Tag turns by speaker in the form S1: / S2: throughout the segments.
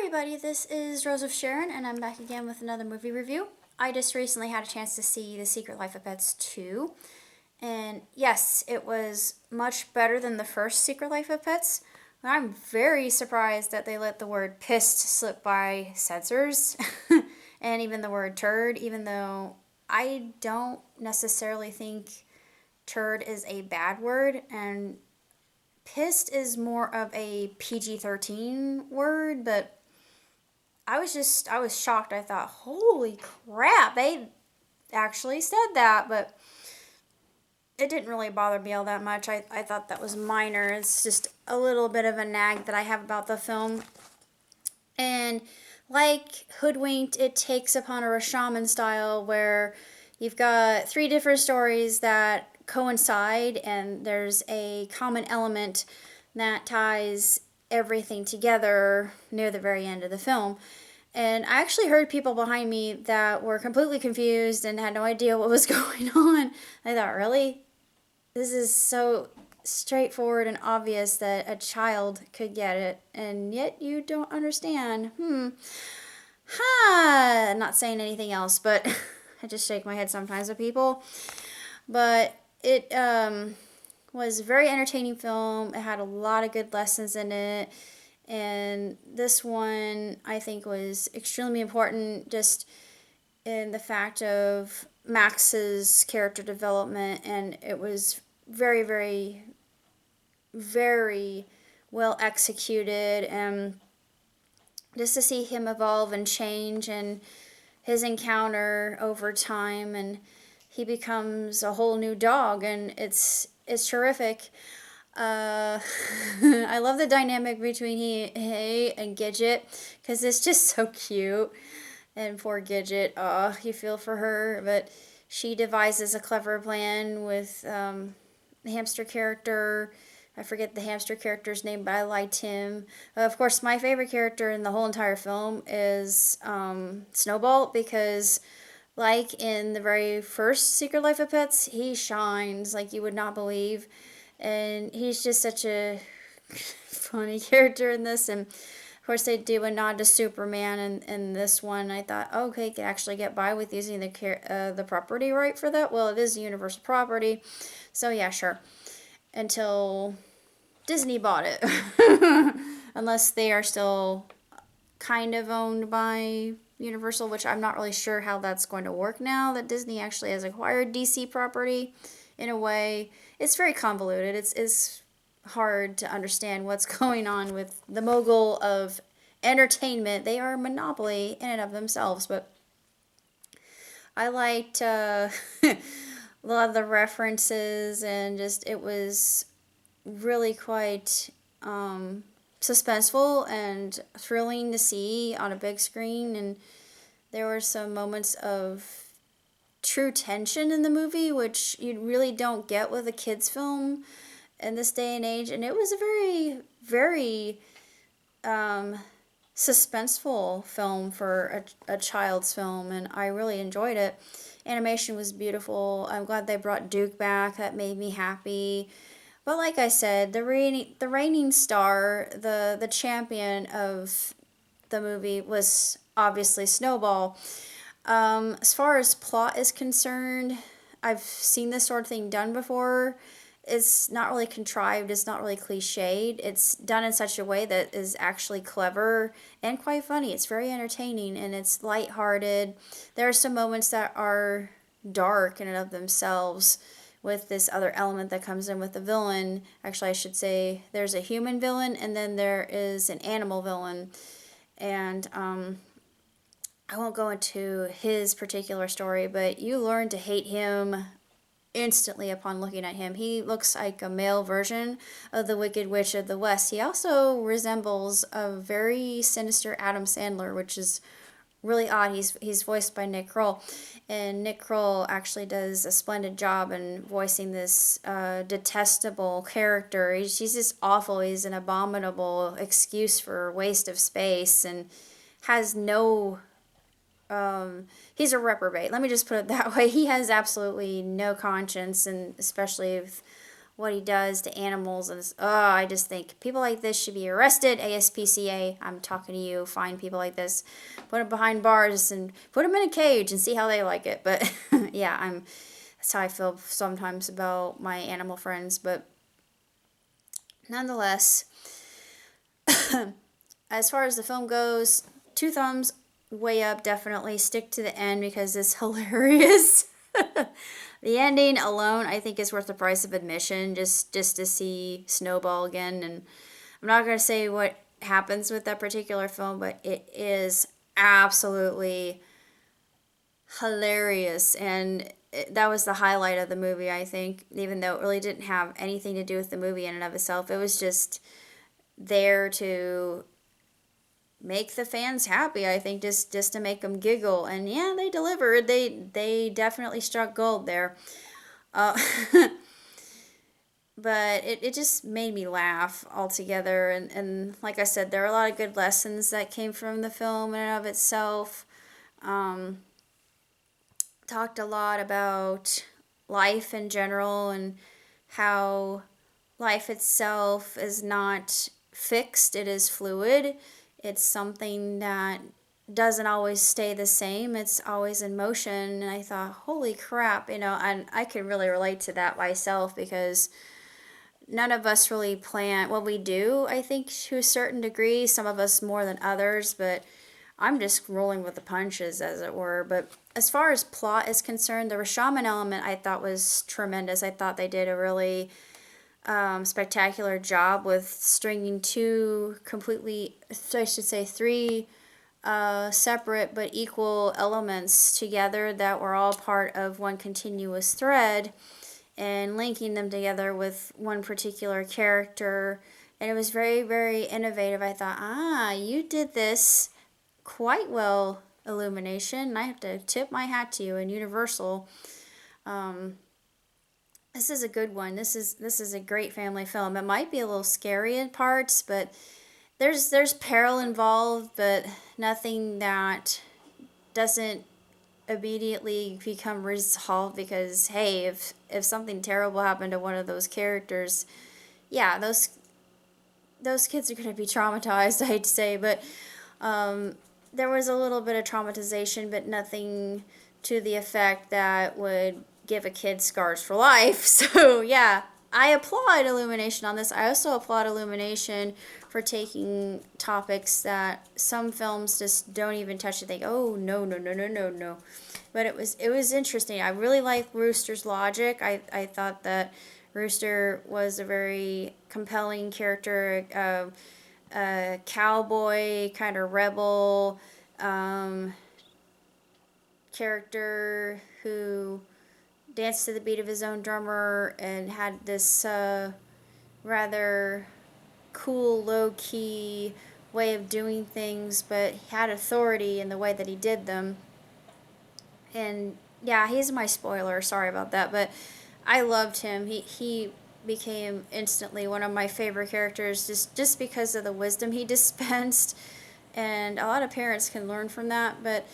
S1: everybody, this is Rose of Sharon, and I'm back again with another movie review. I just recently had a chance to see The Secret Life of Pets 2, and yes, it was much better than the first Secret Life of Pets. I'm very surprised that they let the word pissed slip by censors, and even the word turd, even though I don't necessarily think turd is a bad word, and pissed is more of a PG-13 word, but I was shocked. I thought, holy crap, they actually said that, but it didn't really bother me all that much. I thought that was minor. It's just a little bit of a nag that I have about the film. And like Hoodwinked, it takes upon a Rashomon style where you've got three different stories that coincide, and there's a common element that ties everything together near the very end of the film. And I actually heard people behind me that were completely confused and had no idea what was going on. I thought, really? This is so straightforward and obvious that a child could get it, and yet you don't understand. Not saying anything else, but I just shake my head sometimes at people. But it was a very entertaining film. It had a lot of good lessons in it. And this one, I think, was extremely important just in the fact of Max's character development. And it was very, very, very well executed. And just to see him evolve and change and his encounter over time, and he becomes a whole new dog, and it's terrific. I love the dynamic between he and Gidget, because it's just so cute. And poor Gidget, you feel for her, but she devises a clever plan with the hamster character. I forget the hamster character's name, but I liked him. Of course, my favorite character in the whole entire film is Snowball, because like in the very first Secret Life of Pets, he shines like you would not believe. And he's just such a funny character in this. And of course, they do a nod to Superman in this one. I thought, okay, could actually get by with using the property right for that. Well, it is a Universal property, so yeah, sure. Until Disney bought it, unless they are still kind of owned by Universal, which I'm not really sure how that's going to work now that Disney actually has acquired DC property. In a way, it's very convoluted. It's hard to understand what's going on with the mogul of entertainment. They are a monopoly in and of themselves, but I liked a lot of the references, and just it was really quite suspenseful and thrilling to see on a big screen. And there were some moments of true tension in the movie, which you really don't get with a kids' film in this day and age. And it was a very, very suspenseful film for a child's film, and I really enjoyed it. Animation was beautiful. I'm glad they brought Duke back. That made me happy. But like I said, the reigning star, the champion of the movie was obviously Snowball. As far as plot is concerned, I've seen this sort of thing done before. It's not really contrived, it's not really cliched. It's done in such a way that is actually clever and quite funny. It's very entertaining, and it's lighthearted. There are some moments that are dark in and of themselves, with this other element that comes in with the villain. Actually, I should say there's a human villain, and then there is an animal villain. And I won't go into his particular story, but you learn to hate him instantly upon looking at him. He looks like a male version of the Wicked Witch of the West. He also resembles a very sinister Adam Sandler, which is really odd. He's voiced by Nick Kroll, and Nick Kroll actually does a splendid job in voicing this detestable character. He's just awful. He's an abominable excuse for waste of space, and has no he's a reprobate. Let me just put it that way. He has absolutely no conscience, and especially with what he does to animals. And I just think people like this should be arrested. ASPCA, I'm talking to you. Find people like this, put them behind bars, and put them in a cage and see how they like it. But yeah, that's how I feel sometimes about my animal friends. But nonetheless, as far as the film goes, two thumbs way up, definitely. Stick to the end because it's hilarious. The ending alone, I think, is worth the price of admission just to see Snowball again. And I'm not going to say what happens with that particular film, but it is absolutely hilarious. And that was the highlight of the movie, I think, even though it really didn't have anything to do with the movie in and of itself. It was just there to make the fans happy, I think, just to make them giggle. And yeah, they delivered. They definitely struck gold there. uh, but it just made me laugh altogether. And like I said, there are a lot of good lessons that came from the film in and of itself. um, Talked a lot about life in general and how life itself is not fixed, it is fluid. It's something that doesn't always stay the same, it's always in motion. And I thought, holy crap, and I can really relate to that myself because none of us really plan. Well, we do, I think, to a certain degree, some of us more than others, but I'm just rolling with the punches, as it were. But as far as plot is concerned, the Rashomon element I thought was tremendous. I thought they did a really spectacular job with stringing two completely, I should say three separate but equal elements together that were all part of one continuous thread and linking them together with one particular character. And it was very, very innovative. I thought, you did this quite well, Illumination. And I have to tip my hat to you and Universal. This is a good one. This is a great family film. It might be a little scary in parts, but there's peril involved, but nothing that doesn't immediately become resolved because hey, if something terrible happened to one of those characters, yeah, those kids are going to be traumatized, I hate to say. But there was a little bit of traumatization, but nothing to the effect that would give a kid scars for life. So yeah, I applaud Illumination on this. I also applaud Illumination for taking topics that some films just don't even touch. They think, oh no, no, no, no, no, no. But it was interesting. I really liked Rooster's logic. I thought that Rooster was a very compelling character, a cowboy kind of rebel character who danced to the beat of his own drummer and had this rather cool, low-key way of doing things, but he had authority in the way that he did them. And yeah, he's my spoiler, sorry about that, but I loved him. He became instantly one of my favorite characters just because of the wisdom he dispensed. And a lot of parents can learn from that, but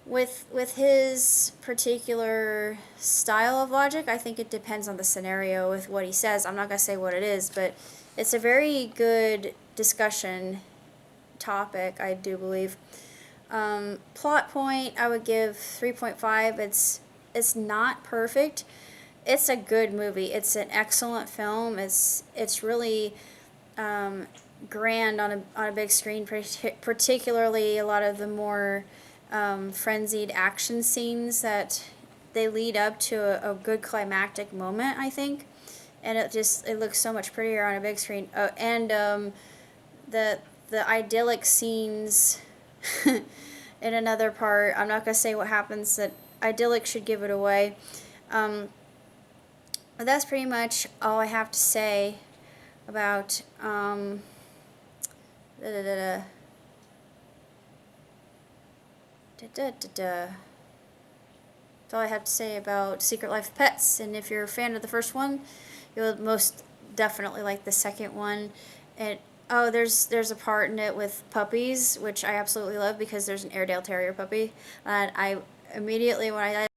S1: with his particular style of logic, I think it depends on the scenario with what he says. I'm not going to say what it is, but it's a very good discussion topic, I do believe. Plot point, I would give 3.5. It's not perfect. It's a good movie. It's an excellent film. It's really grand on a big screen, particularly a lot of the more frenzied action scenes that they lead up to a good climactic moment, I think. And it looks so much prettier on a big screen. And the idyllic scenes in another part, I'm not going to say what happens, that idyllic should give it away. But that's pretty much all I have to say about da, da, da, da. Da, da, da, da. That's all I have to say about Secret Life of Pets. And if you're a fan of the first one, you'll most definitely like the second one. And there's a part in it with puppies, which I absolutely love because there's an Airedale Terrier puppy. And I immediately, when I